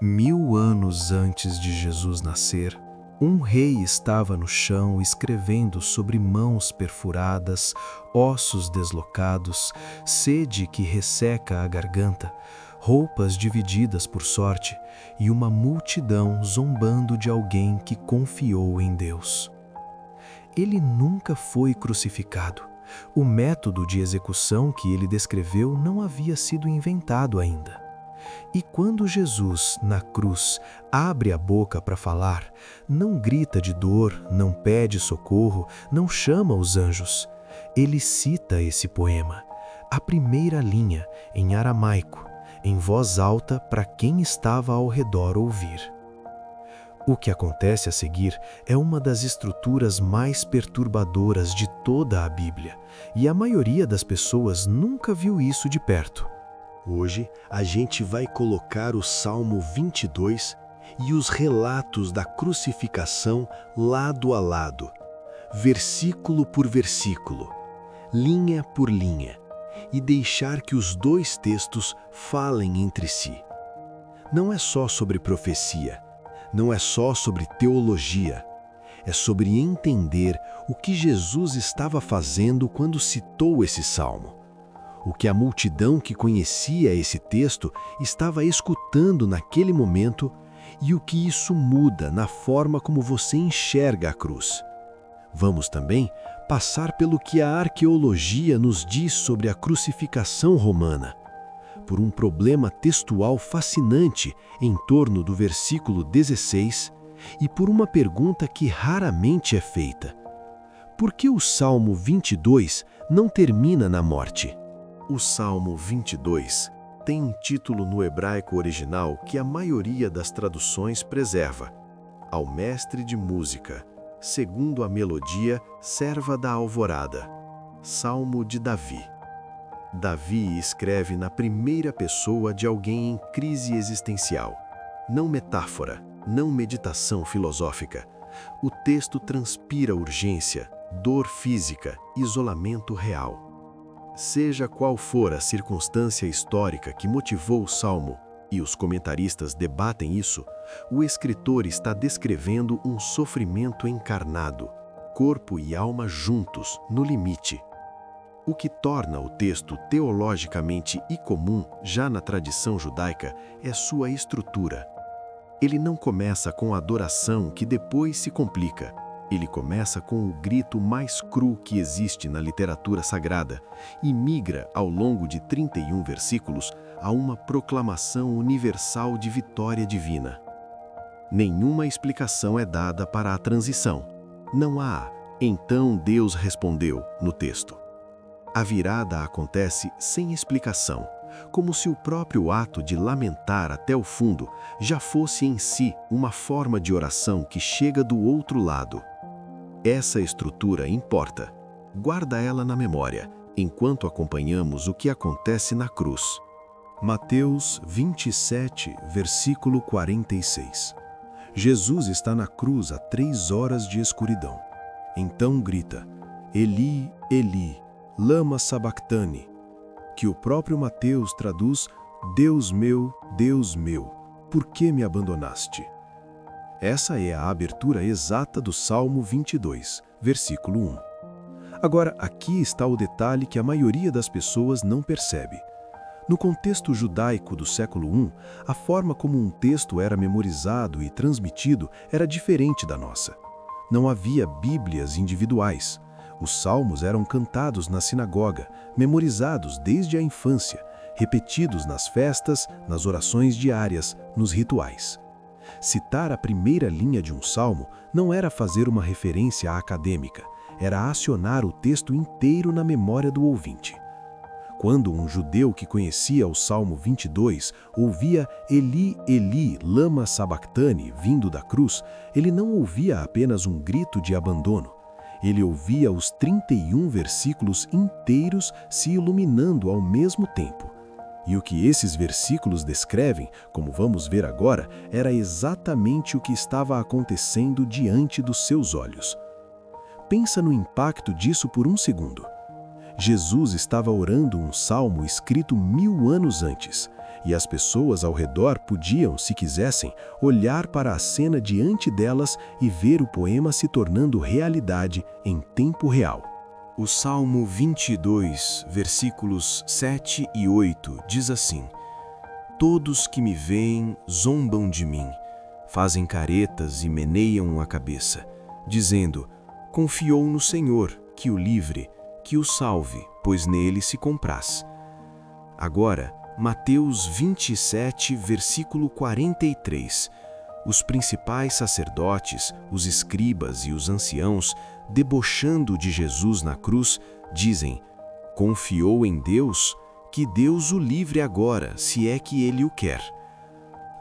1000 anos antes de Jesus nascer, um rei estava no chão escrevendo sobre mãos perfuradas, ossos deslocados, sede que resseca a garganta, roupas divididas por sorte e uma multidão zombando de alguém que confiou em Deus. Ele nunca foi crucificado. O método de execução que ele descreveu não havia sido inventado ainda. E quando Jesus, na cruz, abre a boca para falar, não grita de dor, não pede socorro, não chama os anjos. Ele cita esse poema, a primeira linha, em aramaico, em voz alta para quem estava ao redor ouvir. O que acontece a seguir é uma das estruturas mais perturbadoras de toda a Bíblia, e a maioria das pessoas nunca viu isso de perto. Hoje, a gente vai colocar o Salmo 22 e os relatos da crucificação lado a lado, versículo por versículo, linha por linha, e deixar que os dois textos falem entre si. Não é só sobre profecia, não é só sobre teologia, é sobre entender o que Jesus estava fazendo quando citou esse salmo. O que a multidão que conhecia esse texto estava escutando naquele momento e o que isso muda na forma como você enxerga a cruz. Vamos também passar pelo que a arqueologia nos diz sobre a crucificação romana, por um problema textual fascinante em torno do versículo 16 e por uma pergunta que raramente é feita. Por que o Salmo 22 não termina na morte? O Salmo 22 tem um título no hebraico original que a maioria das traduções preserva: Ao mestre de música, segundo a melodia, serva da alvorada. Salmo de Davi. Davi escreve na primeira pessoa de alguém em crise existencial. Não metáfora, não meditação filosófica. O texto transpira urgência, dor física, isolamento real. Seja qual for a circunstância histórica que motivou o Salmo, e os comentaristas debatem isso, o escritor está descrevendo um sofrimento encarnado, corpo e alma juntos, no limite. O que torna o texto teologicamente incomum já na tradição judaica é sua estrutura. Ele não começa com a adoração que depois se complica. Ele começa com o grito mais cru que existe na literatura sagrada e migra, ao longo de 31 versículos, a uma proclamação universal de vitória divina. Nenhuma explicação é dada para a transição. Não há "então Deus respondeu" no texto. A virada acontece sem explicação, como se o próprio ato de lamentar até o fundo já fosse em si uma forma de oração que chega do outro lado. Essa estrutura importa. Guarda ela na memória, enquanto acompanhamos o que acontece na cruz. Mateus 27, versículo 46. Jesus está na cruz a 3 horas de escuridão. Então grita: Eli, Eli, lama sabactani, que o próprio Mateus traduz: Deus meu, por que me abandonaste? Essa é a abertura exata do Salmo 22, versículo 1. Agora, aqui está o detalhe que a maioria das pessoas não percebe. No contexto judaico do século I, a forma como um texto era memorizado e transmitido era diferente da nossa. Não havia bíblias individuais. Os salmos eram cantados na sinagoga, memorizados desde a infância, repetidos nas festas, nas orações diárias, nos rituais. Citar a primeira linha de um salmo não era fazer uma referência acadêmica, era acionar o texto inteiro na memória do ouvinte. Quando um judeu que conhecia o Salmo 22 ouvia Eli, Eli, lama sabactani vindo da cruz, ele não ouvia apenas um grito de abandono. Ele ouvia os 31 versículos inteiros se iluminando ao mesmo tempo. E o que esses versículos descrevem, como vamos ver agora, era exatamente o que estava acontecendo diante dos seus olhos. Pensa no impacto disso por um segundo. Jesus estava orando um salmo escrito 1000 anos antes, e as pessoas ao redor podiam, se quisessem, olhar para a cena diante delas e ver o poema se tornando realidade em tempo real. O Salmo 22, versículos 7 e 8 diz assim: Todos que me veem zombam de mim, fazem caretas e meneiam a cabeça, dizendo: Confiou no Senhor, que o livre, que o salve, pois nele se compraz. Agora, Mateus 27, versículo 43. Os principais sacerdotes, os escribas e os anciãos, debochando de Jesus na cruz, dizem: Confiou em Deus? Que Deus o livre agora, se é que ele o quer.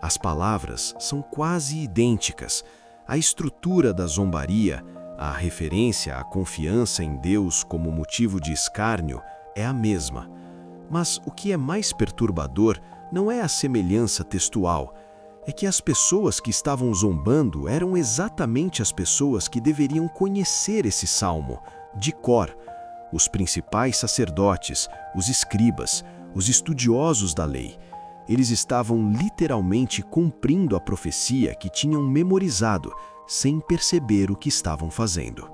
As palavras são quase idênticas. A estrutura da zombaria, a referência à confiança em Deus como motivo de escárnio, é a mesma. Mas o que é mais perturbador não é a semelhança textual, é que as pessoas que estavam zombando eram exatamente as pessoas que deveriam conhecer esse salmo, de cor. Os principais sacerdotes, os escribas, os estudiosos da lei. Eles estavam literalmente cumprindo a profecia que tinham memorizado, sem perceber o que estavam fazendo.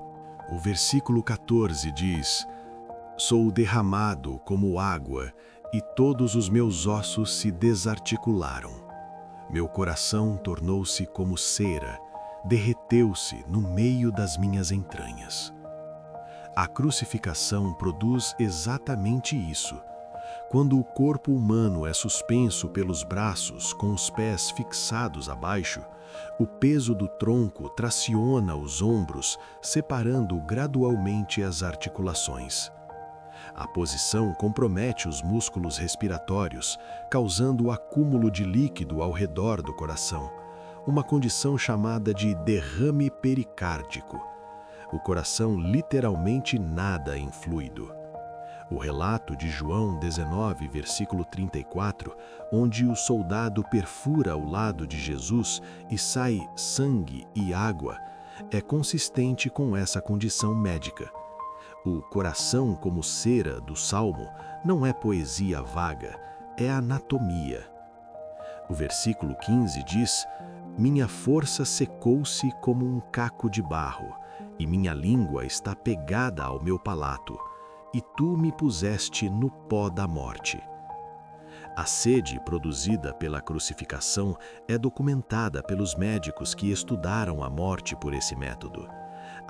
O versículo 14 diz: Sou derramado como água, e todos os meus ossos se desarticularam. Meu coração tornou-se como cera, derreteu-se no meio das minhas entranhas. A crucificação produz exatamente isso. Quando o corpo humano é suspenso pelos braços com os pés fixados abaixo, o peso do tronco traciona os ombros, separando gradualmente as articulações. A posição compromete os músculos respiratórios, causando o acúmulo de líquido ao redor do coração, uma condição chamada de derrame pericárdico. O coração literalmente nada em fluido. O relato de João 19, versículo 34, onde o soldado perfura o lado de Jesus e sai sangue e água, é consistente com essa condição médica. O coração como cera do Salmo não é poesia vaga, é anatomia. O versículo 15 diz: Minha força secou-se como um caco de barro, e minha língua está pegada ao meu palato, e tu me puseste no pó da morte. A sede produzida pela crucificação é documentada pelos médicos que estudaram a morte por esse método.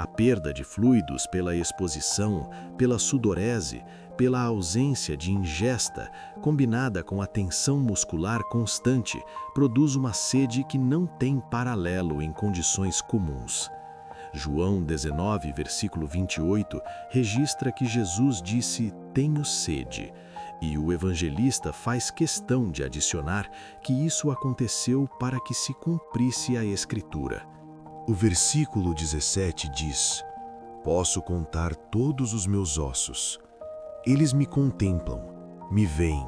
A perda de fluidos pela exposição, pela sudorese, pela ausência de ingesta, combinada com a tensão muscular constante, produz uma sede que não tem paralelo em condições comuns. João 19, versículo 28, registra que Jesus disse: Tenho sede, e o evangelista faz questão de adicionar que isso aconteceu para que se cumprisse a Escritura. O versículo 17 diz: Posso contar todos os meus ossos. Eles me contemplam, me veem.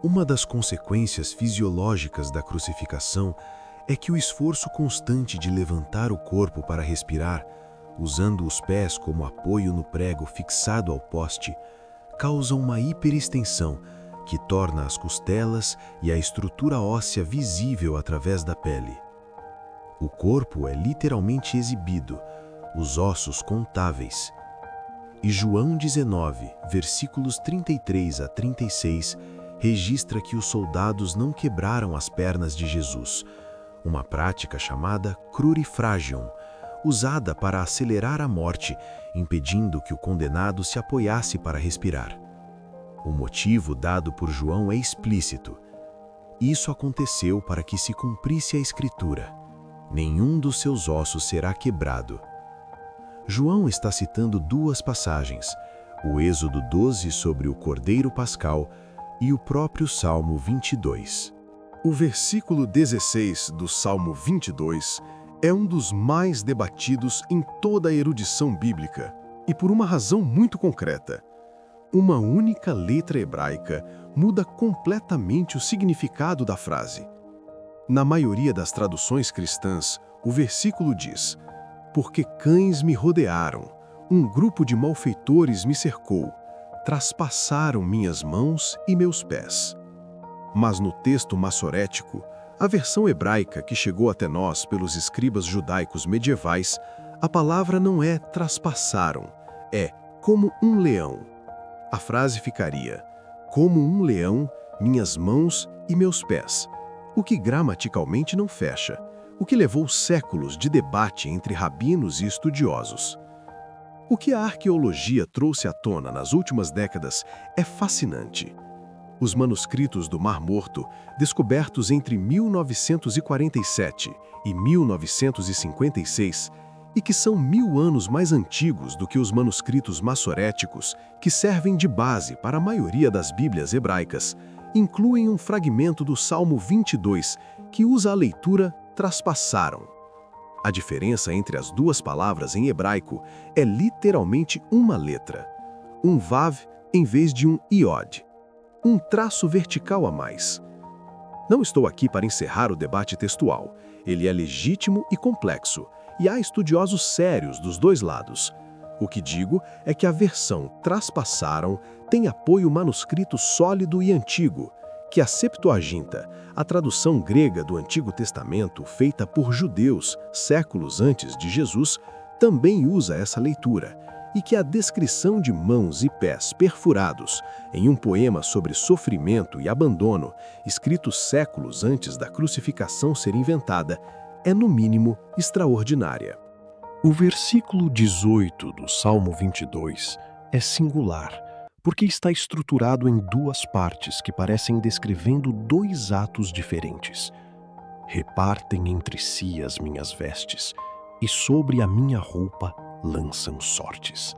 Uma das consequências fisiológicas da crucificação é que o esforço constante de levantar o corpo para respirar, usando os pés como apoio no prego fixado ao poste, causa uma hiperextensão que torna as costelas e a estrutura óssea visível através da pele. O corpo é literalmente exibido, os ossos contáveis. E João 19, versículos 33 a 36, registra que os soldados não quebraram as pernas de Jesus, uma prática chamada crurifragion, usada para acelerar a morte, impedindo que o condenado se apoiasse para respirar. O motivo dado por João é explícito. Isso aconteceu para que se cumprisse a Escritura: nenhum dos seus ossos será quebrado. João está citando duas passagens, o Êxodo 12 sobre o Cordeiro Pascal e o próprio Salmo 22. O versículo 16 do Salmo 22 é um dos mais debatidos em toda a erudição bíblica, e por uma razão muito concreta. Uma única letra hebraica muda completamente o significado da frase. Na maioria das traduções cristãs, o versículo diz: Porque cães me rodearam, um grupo de malfeitores me cercou, traspassaram minhas mãos e meus pés. Mas no texto massorético, a versão hebraica que chegou até nós pelos escribas judaicos medievais, a palavra não é traspassaram, é como um leão. A frase ficaria: como um leão, minhas mãos e meus pés, o que gramaticalmente não fecha, o que levou séculos de debate entre rabinos e estudiosos. O que a arqueologia trouxe à tona nas últimas décadas é fascinante. Os manuscritos do Mar Morto, descobertos entre 1947 e 1956, e que são 1000 anos mais antigos do que os manuscritos massoréticos, que servem de base para a maioria das Bíblias hebraicas, incluem um fragmento do Salmo 22, que usa a leitura traspassaram. A diferença entre as duas palavras em hebraico é literalmente uma letra, um vav em vez de um iod, um traço vertical a mais. Não estou aqui para encerrar o debate textual, ele é legítimo e complexo, e há estudiosos sérios dos dois lados. O que digo é que a versão traspassaram tem apoio manuscrito sólido e antigo, que a Septuaginta, a tradução grega do Antigo Testamento feita por judeus séculos antes de Jesus, também usa essa leitura, e que a descrição de mãos e pés perfurados em um poema sobre sofrimento e abandono, escrito séculos antes da crucificação ser inventada, é no mínimo extraordinária. O versículo 18 do Salmo 22 é singular, porque está estruturado em duas partes que parecem descrevendo dois atos diferentes. Repartem entre si as minhas vestes, e sobre a minha roupa lançam sortes.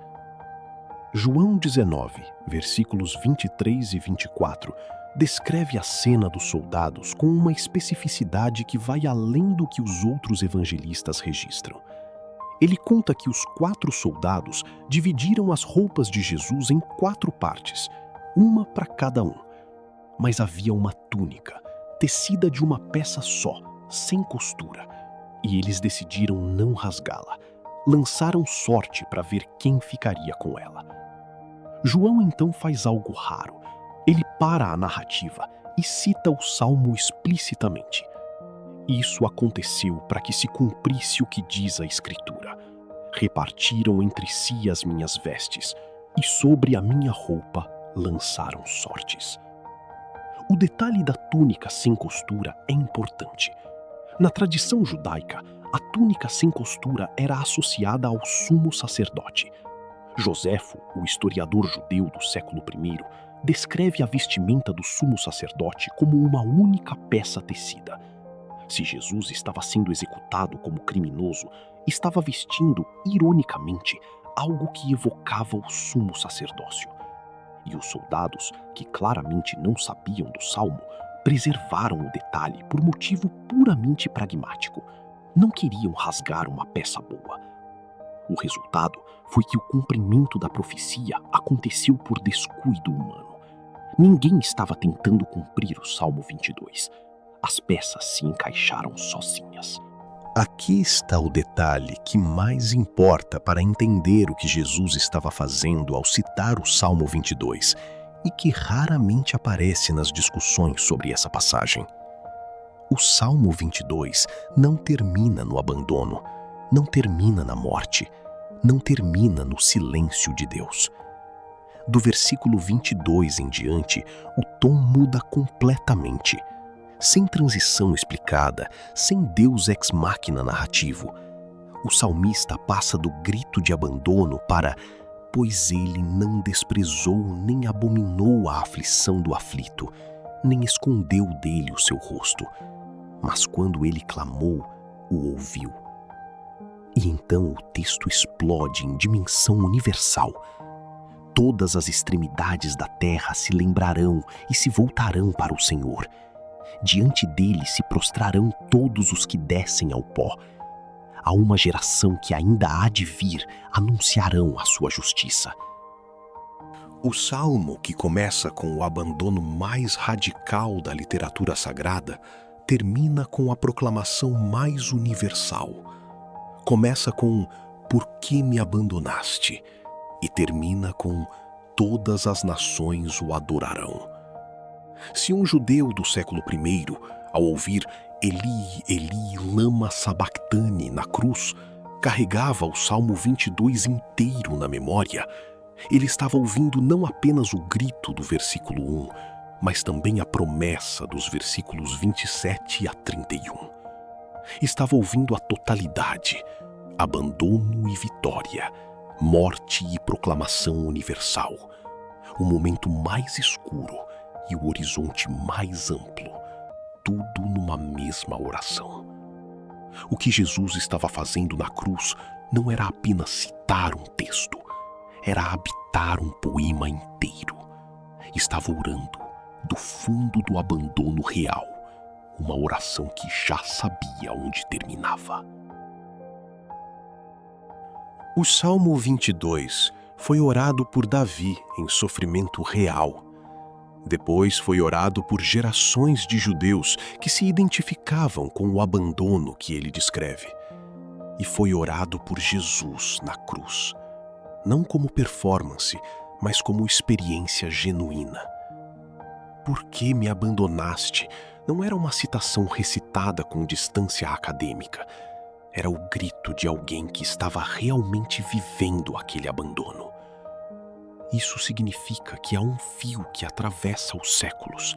João 19, versículos 23 e 24, descreve a cena dos soldados com uma especificidade que vai além do que os outros evangelistas registram. Ele conta que os 4 soldados dividiram as roupas de Jesus em 4 partes, uma para cada um. Mas havia uma túnica, tecida de uma peça só, sem costura, e eles decidiram não rasgá-la. Lançaram sorte para ver quem ficaria com ela. João então faz algo raro. Ele para a narrativa e cita o Salmo explicitamente. Isso aconteceu para que se cumprisse o que diz a Escritura. Repartiram entre si as minhas vestes, e sobre a minha roupa lançaram sortes. O detalhe da túnica sem costura é importante. Na tradição judaica, a túnica sem costura era associada ao sumo sacerdote. Joséfo, o historiador judeu do século I, descreve a vestimenta do sumo sacerdote como uma única peça tecida. Se Jesus estava sendo executado como criminoso, estava vestindo, ironicamente, algo que evocava o sumo sacerdócio. E os soldados, que claramente não sabiam do salmo, preservaram o detalhe por motivo puramente pragmático. Não queriam rasgar uma peça boa. O resultado foi que o cumprimento da profecia aconteceu por descuido humano. Ninguém estava tentando cumprir o Salmo 22. As peças se encaixaram sozinhas. Aqui está o detalhe que mais importa para entender o que Jesus estava fazendo ao citar o Salmo 22 e que raramente aparece nas discussões sobre essa passagem. O Salmo 22 não termina no abandono, não termina na morte, não termina no silêncio de Deus. Do versículo 22 em diante, o tom muda completamente. Sem transição explicada, sem Deus ex machina narrativo, o salmista passa do grito de abandono para pois ele não desprezou nem abominou a aflição do aflito, nem escondeu dele o seu rosto, mas quando ele clamou, o ouviu. E então o texto explode em dimensão universal. Todas as extremidades da terra se lembrarão e se voltarão para o Senhor. Diante dele se prostrarão todos os que descem ao pó. A uma geração que ainda há de vir, anunciarão a sua justiça. O salmo, que começa com o abandono mais radical da literatura sagrada, termina com a proclamação mais universal. Começa com "Por que me abandonaste?" e termina com "Todas as nações o adorarão." Se um judeu do século I, ao ouvir Eli, Eli, lama sabachthani na cruz, carregava o Salmo 22 inteiro na memória, ele estava ouvindo não apenas o grito do versículo 1, mas também a promessa dos versículos 27 a 31. Estava ouvindo a totalidade, abandono e vitória, morte e proclamação universal, o momento mais escuro e o horizonte mais amplo, tudo numa mesma oração. O que Jesus estava fazendo na cruz não era apenas citar um texto, era habitar um poema inteiro. Estava orando do fundo do abandono real, uma oração que já sabia onde terminava. O Salmo 22 foi orado por Davi em sofrimento real. Depois foi orado por gerações de judeus que se identificavam com o abandono que ele descreve. E foi orado por Jesus na cruz, não como performance, mas como experiência genuína. Por que me abandonaste? Não era uma citação recitada com distância acadêmica. Era o grito de alguém que estava realmente vivendo aquele abandono. Isso significa que há um fio que atravessa os séculos,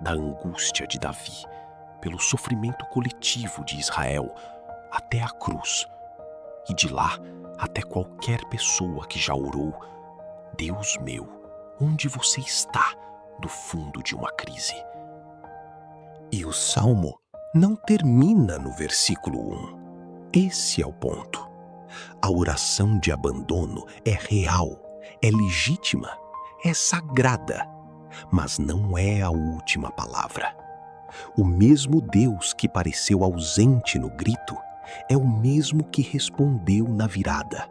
da angústia de Davi, pelo sofrimento coletivo de Israel, até a cruz, e de lá até qualquer pessoa que já orou: Deus meu, onde você está? Do fundo de uma crise. E o Salmo não termina no versículo 1. Esse é o ponto. A oração de abandono é real, é legítima, é sagrada, mas não é a última palavra. O mesmo Deus que pareceu ausente no grito é o mesmo que respondeu na virada.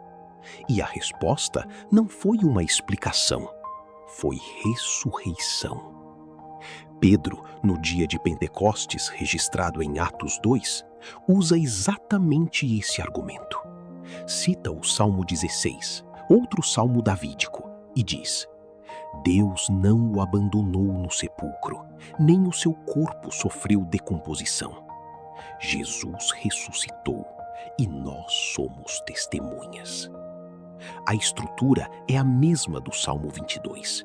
E a resposta não foi uma explicação, foi ressurreição. Pedro, no dia de Pentecostes, registrado em Atos 2, usa exatamente esse argumento. Cita o Salmo 16, outro salmo davídico, e diz: Deus não o abandonou no sepulcro, nem o seu corpo sofreu decomposição. Jesus ressuscitou e nós somos testemunhas. A estrutura é a mesma do Salmo 22.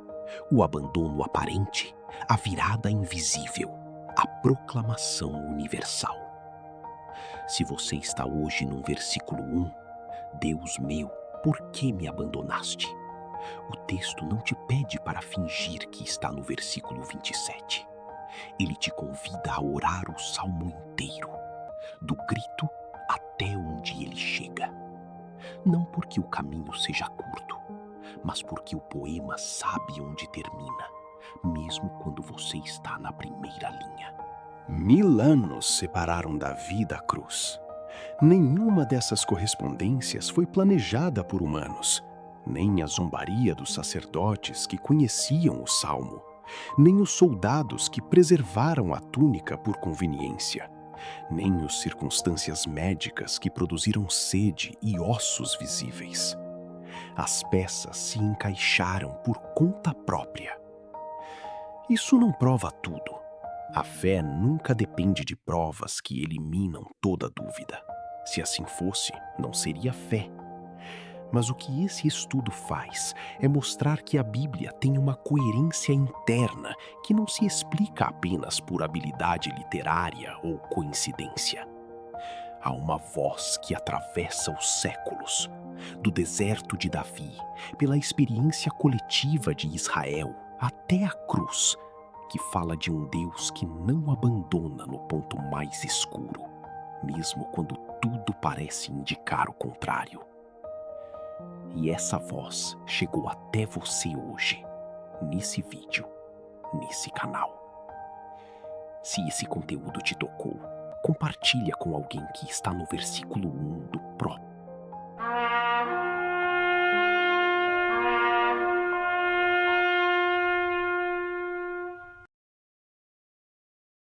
O abandono aparente, a virada invisível, a proclamação universal. Se você está hoje no versículo 1, Deus meu, por que me abandonaste? O texto não te pede para fingir que está no versículo 27. Ele te convida a orar o salmo inteiro, do grito até onde ele chega. Não porque o caminho seja curto, mas porque o poema sabe onde termina, mesmo quando você está na primeira linha. 1000 anos separaram Davi da cruz. Nenhuma dessas correspondências foi planejada por humanos, nem a zombaria dos sacerdotes que conheciam o salmo, nem os soldados que preservaram a túnica por conveniência, nem as circunstâncias médicas que produziram sede e ossos visíveis. As peças se encaixaram por conta própria. Isso não prova tudo. A fé nunca depende de provas que eliminam toda dúvida. Se assim fosse, não seria fé. Mas o que esse estudo faz é mostrar que a Bíblia tem uma coerência interna que não se explica apenas por habilidade literária ou coincidência. Há uma voz que atravessa os séculos, do deserto de Davi, pela experiência coletiva de Israel, até a cruz, que fala de um Deus que não abandona no ponto mais escuro, mesmo quando tudo parece indicar o contrário. E essa voz chegou até você hoje, nesse vídeo, nesse canal. Se esse conteúdo te tocou, compartilha com alguém que está no versículo 1 do próprio